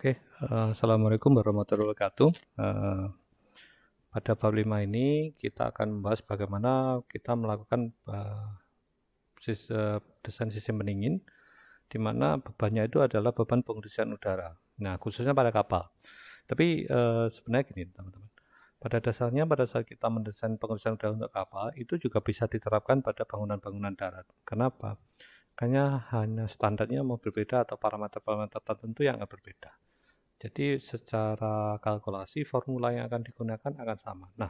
Oke, assalamualaikum warahmatullahi wabarakatuh. Pada bab 5 ini kita akan membahas bagaimana kita melakukan desain sistem pendingin, di mana bebannya itu adalah beban pengisian udara. Nah, khususnya pada kapal. Tapi sebenarnya gini, teman-teman. Pada dasarnya pada saat kita mendesain pengisian udara untuk kapal, itu juga bisa diterapkan pada bangunan-bangunan darat. Kenapa? Karena hanya standarnya mau berbeda atau parameter-parameter tertentu yang akan berbeda. Jadi secara kalkulasi formula yang akan digunakan akan sama. Nah,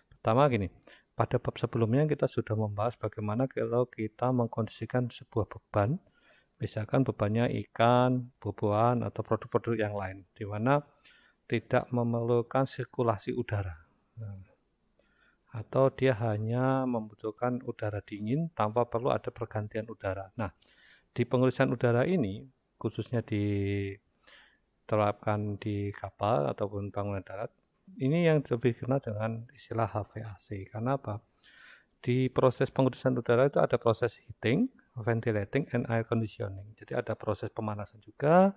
pertama gini, pada bab sebelumnya kita sudah membahas bagaimana kalau kita mengkondisikan sebuah beban, misalkan bebannya ikan, buah-buahan, atau produk-produk yang lain, di mana tidak memerlukan sirkulasi udara. Atau dia hanya membutuhkan udara dingin tanpa perlu ada pergantian udara. Nah, di pengisian udara ini, khususnya diterapkan di kapal ataupun bangunan darat, ini yang lebih dikenal dengan istilah HVAC. Karena apa? Di proses pengisian udara itu ada proses heating, ventilating, and air conditioning. Jadi ada proses pemanasan juga,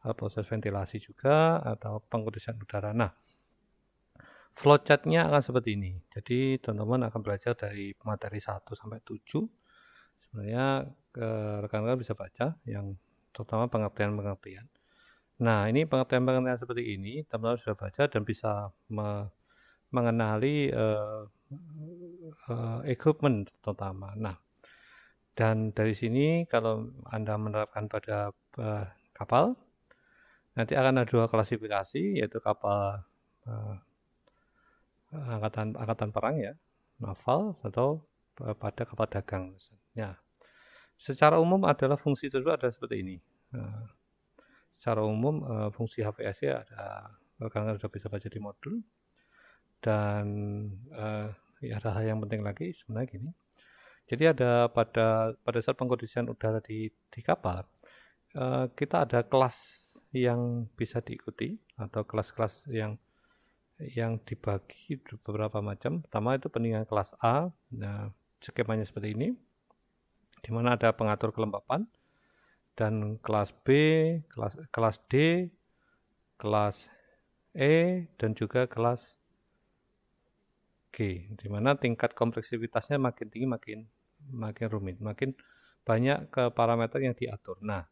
ada proses ventilasi juga, atau pengisian udara. Nah, flowchart-nya akan seperti ini. Jadi teman-teman akan belajar dari materi 1 sampai 7. Sebenarnya rekan-rekan bisa baca yang terutama pengertian-pengertian. Nah, ini pengertian-pengertian seperti ini teman-teman sudah baca dan bisa mengenali equipment terutama. Nah, dan dari sini kalau Anda menerapkan pada kapal, nanti akan ada 2 klasifikasi, yaitu kapal angkatan perang ya, naval, atau pada kapal dagang. Ya, secara umum adalah fungsi tersebut ada seperti ini. Secara umum fungsi HVAC ada, rekan-rekan sudah bisa baca di modul. Dan ya ada hal yang penting lagi sebenarnya gini. Jadi ada pada saat pengkondisian udara di kapal, kita ada kelas yang bisa diikuti atau kelas-kelas yang dibagi beberapa macam. Pertama itu pendinginan kelas A. Nah, skemanya seperti ini, di mana ada pengatur kelembapan, dan kelas B, kelas D, kelas E, dan juga kelas G, di mana tingkat kompleksitasnya makin tinggi makin rumit, makin banyak ke parameter yang diatur. Nah,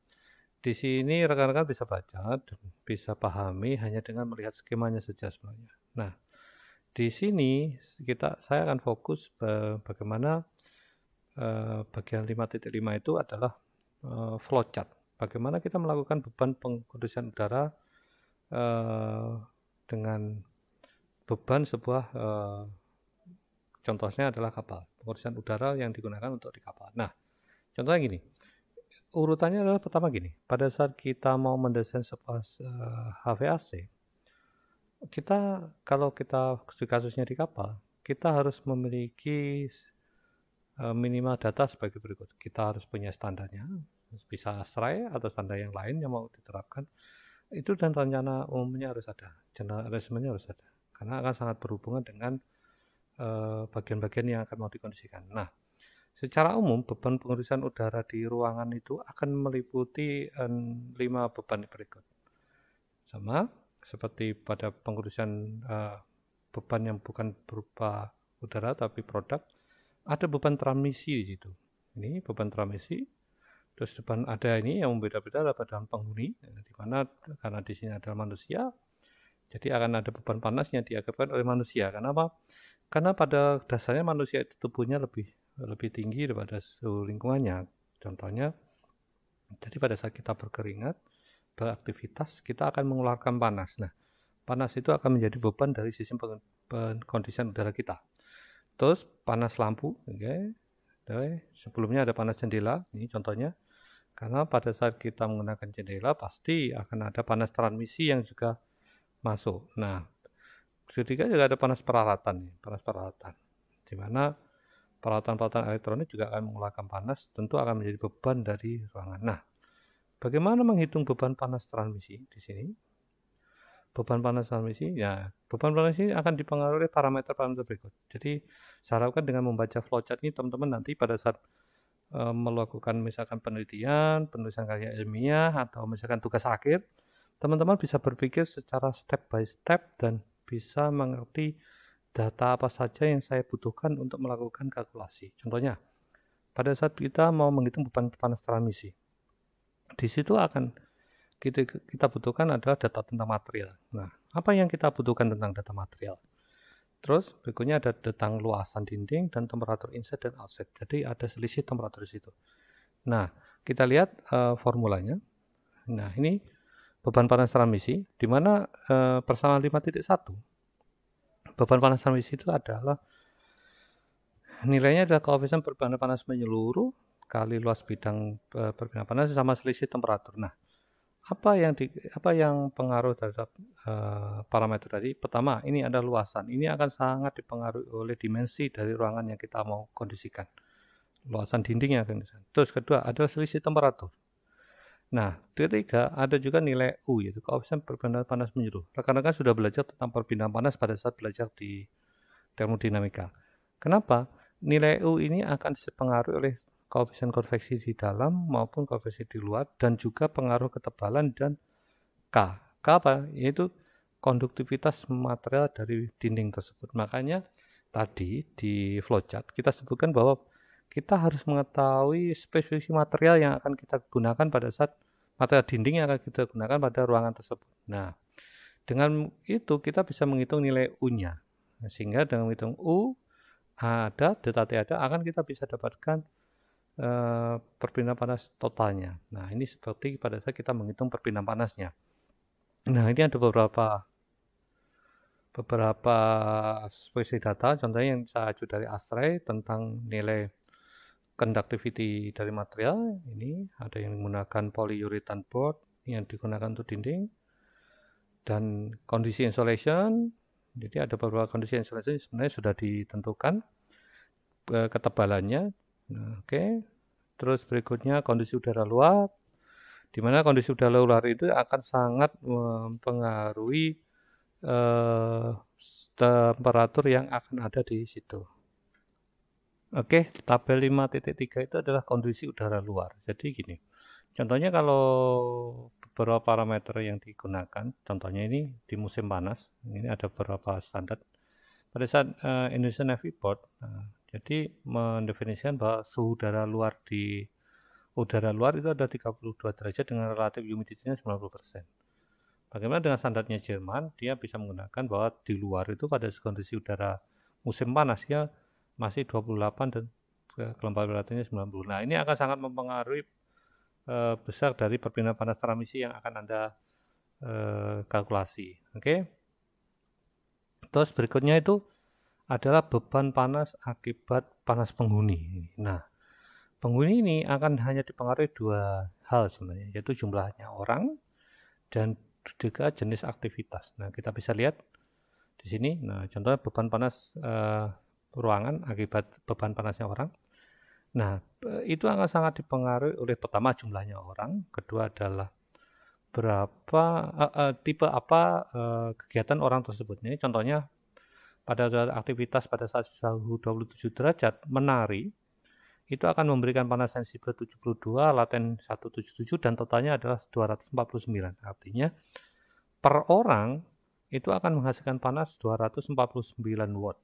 di sini rekan-rekan bisa baca dan bisa pahami hanya dengan melihat skemanya saja sebenarnya. Nah, di sini saya akan fokus bagaimana bagian 5.5 itu adalah flowchart. Bagaimana kita melakukan beban pengkondisian udara dengan beban sebuah contohnya adalah kapal, pengisian udara yang digunakan untuk di kapal. Nah, contohnya gini, urutannya adalah pertama gini, pada saat kita mau mendesain sebuah HVAC, kalau kita kasusnya di kapal, kita harus memiliki minimal data sebagai berikut. Kita harus punya standarnya, bisa SRAE atau standar yang lain yang mau diterapkan, itu dan rencana umumnya harus ada, general arrangementnya harus ada, karena akan sangat berhubungan dengan bagian-bagian yang akan mau dikondisikan. Nah, secara umum beban pengisian udara di ruangan itu akan meliputi 5 beban berikut. Sama seperti pada pengisian beban yang bukan berupa udara tapi produk, ada beban transmisi di situ. Ini beban transmisi. Terus depan ada ini yang membeda-beda adalah beban penghuni, di mana karena di sini adalah manusia, jadi akan ada beban panas yang diakibatkan oleh manusia. Kenapa? Karena pada dasarnya manusia itu tubuhnya lebih tinggi daripada suhu lingkungannya. Contohnya, jadi pada saat kita berkeringat, beraktivitas, kita akan mengeluarkan panas. Nah, panas itu akan menjadi beban dari sistem pengkondisian udara kita. Terus panas lampu, okay. Sebelumnya ada panas jendela, ini contohnya. Karena pada saat kita menggunakan jendela pasti akan ada panas transmisi yang juga masuk. Nah, ketiga juga ada panas peralatan, di mana peralatan-peralatan elektronik juga akan mengeluarkan panas, tentu akan menjadi beban dari ruangan. Nah, bagaimana menghitung beban panas transmisi di sini? Beban panas transmisi, ya, beban panas ini akan dipengaruhi oleh parameter-parameter berikut. Jadi, saya harapkan dengan membaca flowchart ini, teman-teman nanti pada saat melakukan misalkan penelitian, penulisan karya ilmiah, atau misalkan tugas akhir, teman-teman bisa berpikir secara step by step dan bisa mengerti data apa saja yang saya butuhkan untuk melakukan kalkulasi. Contohnya, pada saat kita mau menghitung beban panas transmisi, di situ akan kita butuhkan adalah data tentang material. Nah, apa yang kita butuhkan tentang data material? Terus berikutnya ada tentang luasan dinding dan temperatur inset dan outset. Jadi ada selisih temperatur di situ. Nah, kita lihat formulanya. Nah, ini beban panas transmisi, di mana persamaan 5.1 beban panas transmisi itu adalah nilainya adalah koefisien perubahan panas menyeluruh kali luas bidang perpindahan panas sama selisih temperatur. Nah, apa yang pengaruh terhadap parameter tadi? Pertama, ini ada luasan. Ini akan sangat dipengaruhi oleh dimensi dari ruangan yang kita mau kondisikan. Luasan dinding yang akan kondisikan. Terus kedua, ada selisih temperatur. Nah, ketiga, ada juga nilai U, yaitu koefisien perpindahan panas menyeluruh. Rekan-rekan sudah belajar tentang perpindahan panas pada saat belajar di termodinamika. Kenapa? Nilai U ini akan dipengaruhi oleh koefisien konveksi di dalam maupun koefisien di luar, dan juga pengaruh ketebalan dan K. K apa? Yaitu konduktivitas material dari dinding tersebut. Makanya tadi di flowchart kita sebutkan bahwa kita harus mengetahui spesifikasi material yang akan kita gunakan pada saat material dinding yang akan kita gunakan pada ruangan tersebut. Nah, dengan itu kita bisa menghitung nilai U-nya. Sehingga dengan menghitung U ada, delta T ada, akan kita bisa dapatkan perpindahan panas totalnya. Nah, ini seperti pada saat kita menghitung perpindahan panasnya. Nah, ini ada beberapa spesifikasi data, contohnya yang saya acu dari ASRAE tentang nilai conductivity dari material. Ini ada yang menggunakan polyurethane board yang digunakan untuk dinding, dan kondisi insulation. Jadi ada beberapa kondisi insulation sebenarnya sudah ditentukan ketebalannya. Oke. Terus berikutnya kondisi udara luar, di mana kondisi udara luar itu akan sangat mempengaruhi temperatur yang akan ada di situ. Oke, tabel 5.3 itu adalah kondisi udara luar. Jadi gini, contohnya kalau beberapa parameter yang digunakan, contohnya ini di musim panas, ini ada beberapa standar. Pada saat Indonesian Navy Board, jadi mendefinisikan bahwa suhu udara luar itu ada 32 derajat dengan relatif humidity-nya 90%. Bagaimana dengan standarnya Jerman? Dia bisa menggunakan bahwa di luar itu pada kondisi udara musim panas ya masih 28 dan kelembapan relatifnya 90. Nah, ini akan sangat mempengaruhi besar dari perpindahan panas transmisi yang akan Anda kalkulasi. Oke. Terus berikutnya itu adalah beban panas akibat panas penghuni. Nah, penghuni ini akan hanya dipengaruhi dua hal sebenarnya, yaitu jumlahnya orang dan juga jenis aktivitas. Nah, kita bisa lihat di sini. Nah, contohnya beban panas ruangan akibat beban panasnya orang. Nah, itu akan sangat dipengaruhi oleh pertama jumlahnya orang, kedua adalah berapa tipe apa kegiatan orang tersebut. Ini contohnya pada aktivitas pada saat suhu 27 derajat menari, itu akan memberikan panas sensibel 72, laten 177, dan totalnya adalah 249. Artinya per orang itu akan menghasilkan panas 249 watt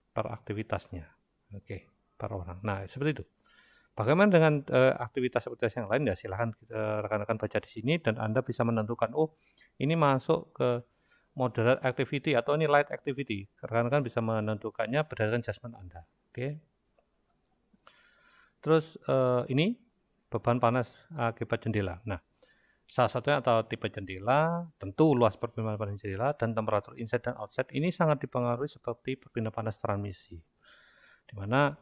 per aktivitasnya. Oke, per orang. Nah, seperti itu. Bagaimana dengan aktivitas yang lain? Ya, silahkan rekan-rekan baca di sini dan Anda bisa menentukan, oh ini masuk ke moderate activity atau ini light activity. Rekan-rekan bisa menentukannya berdasarkan judgment Anda. Oke. Terus ini beban panas akibat jendela. Nah, salah satunya atau tipe jendela, tentu luas perpindahan panas jendela dan temperatur inset dan outset ini sangat dipengaruhi seperti perpindahan panas transmisi. Di mana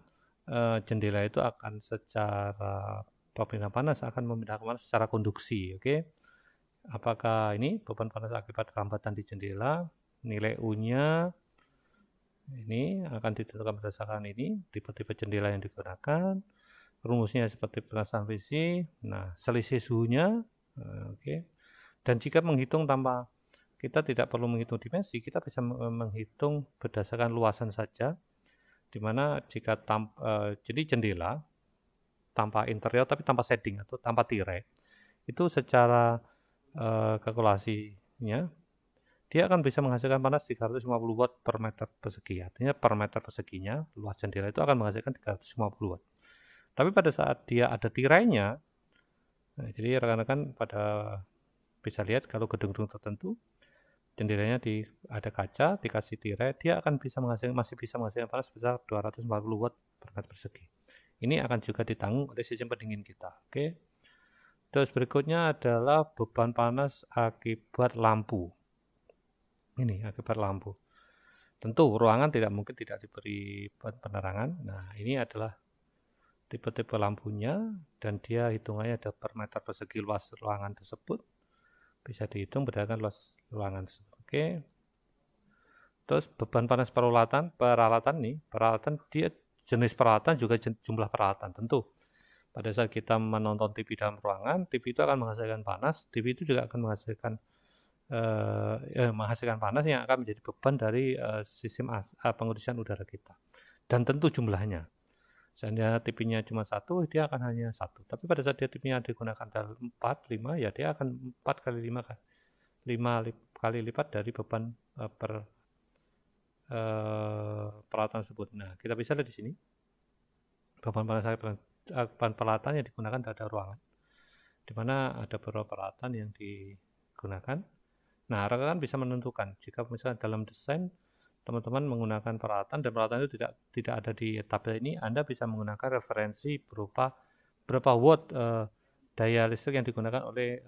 jendela itu akan secara perpindahan panas akan memindahkan panas secara konduksi, oke? Apakah ini beban panas akibat rambatan di jendela, nilai U-nya ini akan ditentukan berdasarkan ini tipe-tipe jendela yang digunakan, rumusnya seperti panas transmisi. Nah, selisih suhunya, oke. Dan jika menghitung tanpa kita tidak perlu menghitung dimensi, kita bisa menghitung berdasarkan luasan saja. Dimana jika jadi jendela tanpa interior tapi tanpa shading atau tanpa tirai itu secara kalkulasinya, dia akan bisa menghasilkan panas 350 watt per meter persegi. Artinya per meter perseginya luas jendela itu akan menghasilkan 350 watt. Tapi pada saat dia ada tirainya, nah, jadi rekan-rekan pada bisa lihat kalau gedung-gedung tertentu jendelanya ada kaca, dikasih tirai, dia akan masih bisa menghasilkan panas sebesar 240 watt per meter persegi. Ini akan juga ditanggung oleh sistem pendingin kita. Oke. Terus berikutnya adalah beban panas akibat lampu. Ini akibat lampu. Tentu ruangan tidak mungkin tidak diberi penerangan. Nah, ini adalah tipe-tipe lampunya dan dia hitungannya ada per meter persegi luas ruangan tersebut. Bisa dihitung berdasarkan luas ruangan tersebut. Oke. Terus beban panas peralatan dia jenis peralatan juga jumlah peralatan. Tentu pada saat kita menonton TV dalam ruangan, TV itu akan menghasilkan panas, TV itu juga akan menghasilkan panas yang akan menjadi beban dari sistem pengisian udara kita. Dan tentu jumlahnya. Seandainya TV-nya cuma satu, dia akan hanya satu. Tapi pada saat dia TV-nya digunakan dalam 4, 5, ya dia akan 4 kali 5 kali lipat dari beban peralatan tersebut. Nah, kita bisa lihat di sini beban panas peralatan yang digunakan pada ruangan, di mana ada beberapa peralatan yang digunakan. Nah, rekan-rekan bisa menentukan jika misalnya dalam desain teman-teman menggunakan peralatan dan peralatan itu tidak ada di tabel ini, Anda bisa menggunakan referensi berupa berapa watt daya listrik yang digunakan oleh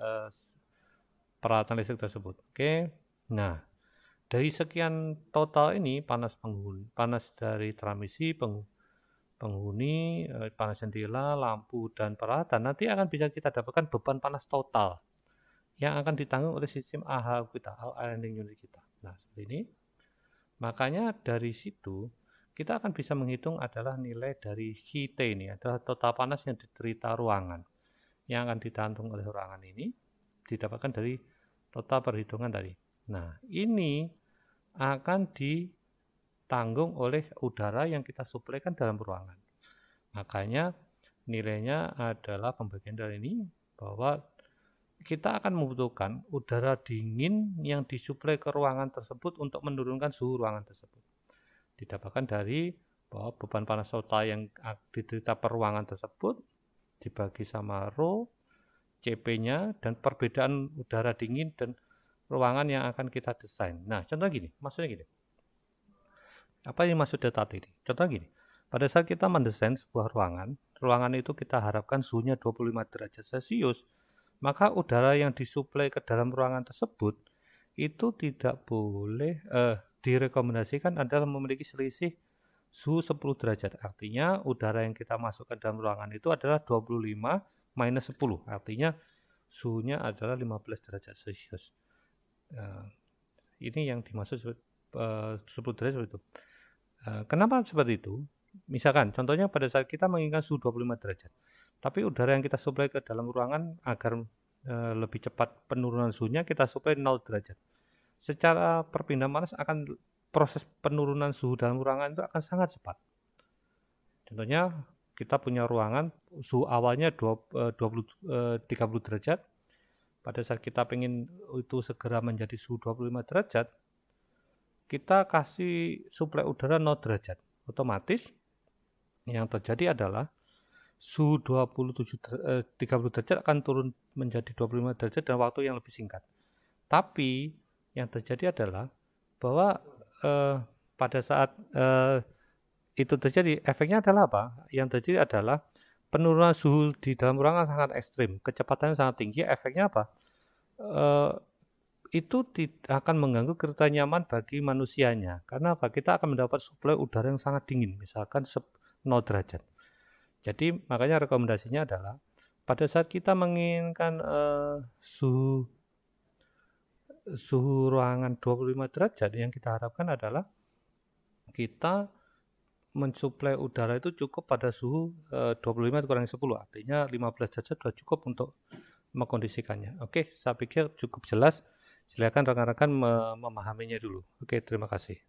peralatan listrik tersebut. Oke. Nah, dari sekian total ini panas dari transmisi, penghuni, panas jendela, lampu, dan peralatan nanti akan bisa kita dapatkan beban panas total yang akan ditanggung oleh sistem AH kita, air handling unit kita. Nah, seperti ini. Makanya dari situ kita akan bisa menghitung adalah nilai dari HT ini, adalah total panas yang diterita ruangan. Yang akan ditanggung oleh ruangan ini didapatkan dari total perhitungan tadi. Nah, ini akan ditanggung oleh udara yang kita suplaikan dalam ruangan. Makanya nilainya adalah pembagian dari ini bahwa kita akan membutuhkan udara dingin yang disuplai ke ruangan tersebut untuk menurunkan suhu ruangan tersebut. Didapatkan dari bahwa beban panas total yang diterita per ruangan tersebut dibagi sama rho, CP-nya, dan perbedaan udara dingin dan ruangan yang akan kita desain. Nah, contoh gini, maksudnya gini. Apa yang maksud data ini? Contoh gini, pada saat kita mendesain sebuah ruangan itu kita harapkan suhunya 25 derajat Celcius, maka udara yang disuplai ke dalam ruangan tersebut itu tidak boleh direkomendasikan adalah memiliki selisih suhu 10 derajat. Artinya udara yang kita masukkan dalam ruangan itu adalah 25 minus 10. Artinya suhunya adalah 15 derajat Celcius. Ini yang dimaksud 10 derajat seperti itu. Kenapa seperti itu? Misalkan contohnya pada saat kita menginginkan suhu 25 derajat. Tapi udara yang kita suplai ke dalam ruangan agar lebih cepat penurunan suhunya kita suplai 0 derajat. Secara perpindahan panas proses penurunan suhu dalam ruangan itu akan sangat cepat. Contohnya kita punya ruangan suhu awalnya 30 derajat. Pada saat kita ingin itu segera menjadi suhu 25 derajat, kita kasih suplai udara 0 derajat. Otomatis yang terjadi adalah suhu 30 derajat akan turun menjadi 25 derajat dalam waktu yang lebih singkat. Tapi yang terjadi adalah bahwa pada saat itu terjadi, efeknya adalah apa? Yang terjadi adalah penurunan suhu di dalam ruangan sangat ekstrim, kecepatannya sangat tinggi. Efeknya apa? Itu akan mengganggu kereta nyaman bagi manusianya. Karena apa? Kita akan mendapat suplai udara yang sangat dingin, misalkan 0 derajat. Jadi makanya rekomendasinya adalah pada saat kita menginginkan suhu ruangan 25 derajat, yang kita harapkan adalah kita mensuplai udara itu cukup pada suhu 25 kurangi 10, artinya 15 derajat sudah cukup untuk mengkondisikannya. Oke, saya pikir cukup jelas. Silakan rekan-rekan memahaminya dulu. Oke, terima kasih.